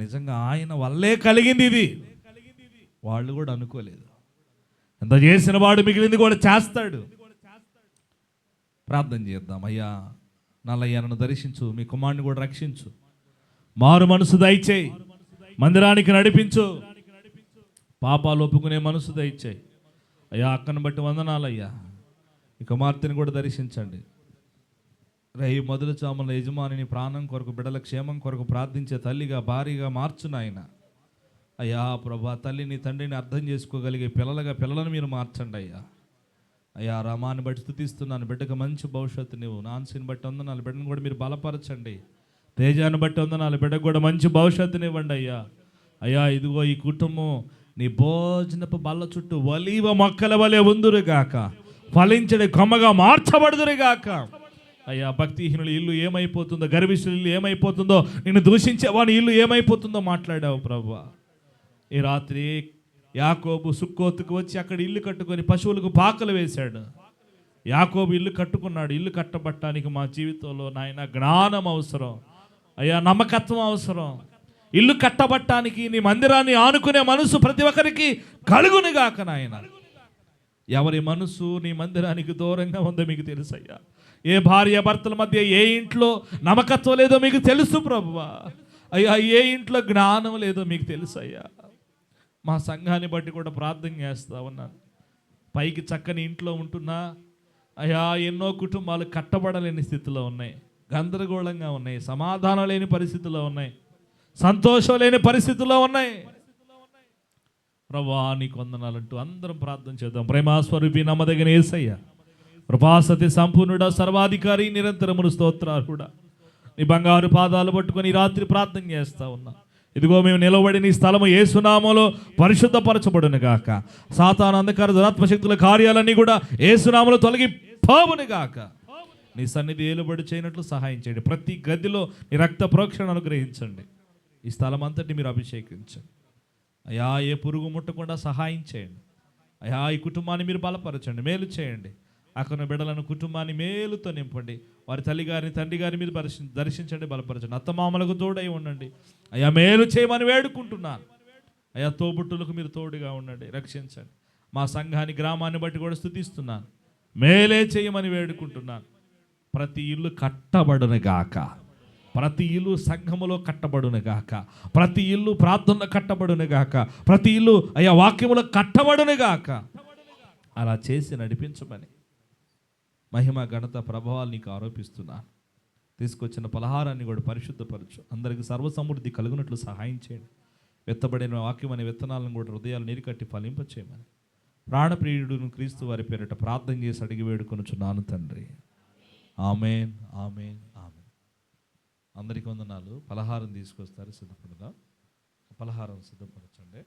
నిజంగా ఆయన వల్లే కలిగింది. ఇది వాళ్ళు కూడా అనుకోలేదు. ఎంత చేసిన వాడు మిగిలింది కూడా చేస్తాడు. ప్రార్థన చేద్దాం. అయ్యా నల్లయ్య నన్ను దర్శించు, మీ కుమారుని కూడా రక్షించు, మారు మనసు దయచేయి, మందిరానికి నడిపించు, పాపాలు ఒప్పుకునే మనసు దయచేయి. అయ్యా అక్కను బట్టి వందనాలయ్యా. ఈ కుమార్తెని కూడా దర్శించండి. ఈ మొదలు చాముల యజమానిని ప్రాణం కొరకు, బిడ్డల క్షేమం కొరకు ప్రార్థించే తల్లిగా, భార్యగా మార్చునాయన. అయ్యా ప్రభా, తల్లిని తండ్రిని అర్థం చేసుకోగలిగే పిల్లలను మీరు మార్చండి అయ్యా. అయ్యా రామాన్ని బట్టి స్తుతిస్తున్నాను. బిడ్డకు మంచి భవిష్యత్తు నీవు, నాన్సీని బట్టి వందనాలు, బిడ్డను కూడా మీరు బలపరచండి. తేజాన్ని బట్టి వందనాలు, బిడ్డకు కూడా మంచి భవిష్యత్తునివ్వండి అయ్యా. అయ్యా ఇదిగో ఈ కుటుంబం నీ భోజనపు బల్ల చుట్టూ ఒలీవ మొక్కల వలె ఉందురుగాక, ఫలించడి కొమ్మగా మార్చబడుదురుగాక. అయ్యా భక్తిహీనుల ఇల్లు ఏమైపోతుందో, గర్విష్ఠుల ఇల్లు ఏమైపోతుందో, నిన్ను దూషించే వాని ఇల్లు ఏమైపోతుందో మాట్లాడావు ప్రభువా. ఈ రాత్రి యాకోబు సుక్కోతుకు వచ్చి అక్కడ ఇల్లు కట్టుకొని పశువులకు పాకలు వేశాడు. యాకోబు ఇల్లు కట్టుకున్నాడు. ఇల్లు కట్టబట్టడానికి మా జీవితంలో నాయన జ్ఞానం అవసరం అయ్యా, నమ్మకత్వం అవసరం. ఇల్లు కట్టబట్టడానికి నీ మందిరాన్ని ఆనుకునే మనసు ప్రతి ఒక్కరికి కలుగునుగాక నాయన. ఎవరి మనసు నీ మందిరానికి దూరంగా ఉందో మీకు తెలుసయ్యా. ఏ భార్య భర్తల మధ్య ఏ ఇంట్లో నమ్మకత్వం లేదో మీకు తెలుసు ప్రభువా. అయ్యా, ఏ ఇంట్లో జ్ఞానం లేదో మీకు తెలుసయ్యా. మా సంఘాన్ని బట్టి కూడా ప్రార్థన చేస్తా ఉన్నాను. పైకి చక్కని ఇంట్లో ఉంటున్నా అయ్యా, ఎన్నో కుటుంబాలు కట్టబడలేని స్థితిలో ఉన్నాయి, గందరగోళంగా ఉన్నాయి, సమాధానం లేని పరిస్థితుల్లో ఉన్నాయి, సంతోషం లేని పరిస్థితుల్లో ఉన్నాయి. ప్రభువా నీకు వందనాలంటూ అందరం ప్రార్థన చేద్దాం. ప్రేమాస్వరూపి నమ్మదగిన యేసయ్య, కృపాసతి సంపూర్ణుడా, సర్వాధికారి, నిరంతరమును స్తోత్రార్హుడా, నీ బంగారు పాదాలు పట్టుకొని ఈ రాత్రి ప్రార్థన చేస్తా ఉన్నా. ఇదిగో మేము నిలబడిన ఈ స్థలము యేసునామములో పరిశుద్ధపరచబడును గాక. సాతాను అంధకార దురాత్మశక్తుల కార్యాలన్నీ కూడా యేసునామములో తొలగిపోవును గాక. నీ సన్నిధి ఏలుబడి చేయనట్లు సహాయం చేయండి. ప్రతి గదిలో నీ రక్త ప్రోక్షణ అనుగ్రహించండి. ఈ స్థలం అంతటి మీరు అభిషేకించండి అయ్యా. ఏ పురుగు ముట్టకుండా సహాయం చేయండి అయ్యా. ఈ కుటుంబాన్ని మీరు బలపరచండి, మేలు చేయండి. అక్కడ బిడ్డలను కుటుంబాన్ని మేలుతో నింపండి. వారి తల్లి గారిని తండ్రి గారి మీద దర్శించండి, బలపరచండి. అత్తమామలకు తోడై ఉండండి అయ్యా. మేలు చేయమని వేడుకుంటున్నాను అయ్యా. తోబుట్టులకు మీరు తోడుగా ఉండండి, రక్షించండి. మా సంఘాన్ని గ్రామాన్ని బట్టి కూడా స్తుతిస్తున్నాను. మేలే చేయమని వేడుకుంటున్నాను. ప్రతి ఇల్లు కట్టబడును గాక, ప్రతి ఇల్లు సంఘములో కట్టబడును గాక, ప్రతి ఇల్లు ప్రార్థనలో కట్టబడును గాక, ప్రతి ఇల్లు అయ్యా వాక్యములో కట్టబడును గాక. అలా చేసి నడిపించమని మహిమ ఘనత ప్రభావాలు నీకు ఆరోపిస్తున్నాను. తీసుకొచ్చిన పలహారాన్ని కూడా పరిశుద్ధపరచు. అందరికీ సర్వసమృద్ధి కలుగునట్లు సహాయం చేయండి. వెత్తబడిన వాక్యం అనే విత్తనాలను కూడా హృదయాలు నీరుకట్టి ఫలింపచేయమని ప్రాణప్రియుడును క్రీస్తు వారి పేరిట ప్రార్థన చేసి అడిగి వేడుకొనుచున్నాను తండ్రి. ఆమేన్, ఆమేన్, ఆమేన్. అందరికీ వందనాలు. పలహారం తీసుకొస్తారు, సిద్ధపడదాం. పలహారం సిద్ధపరచండి.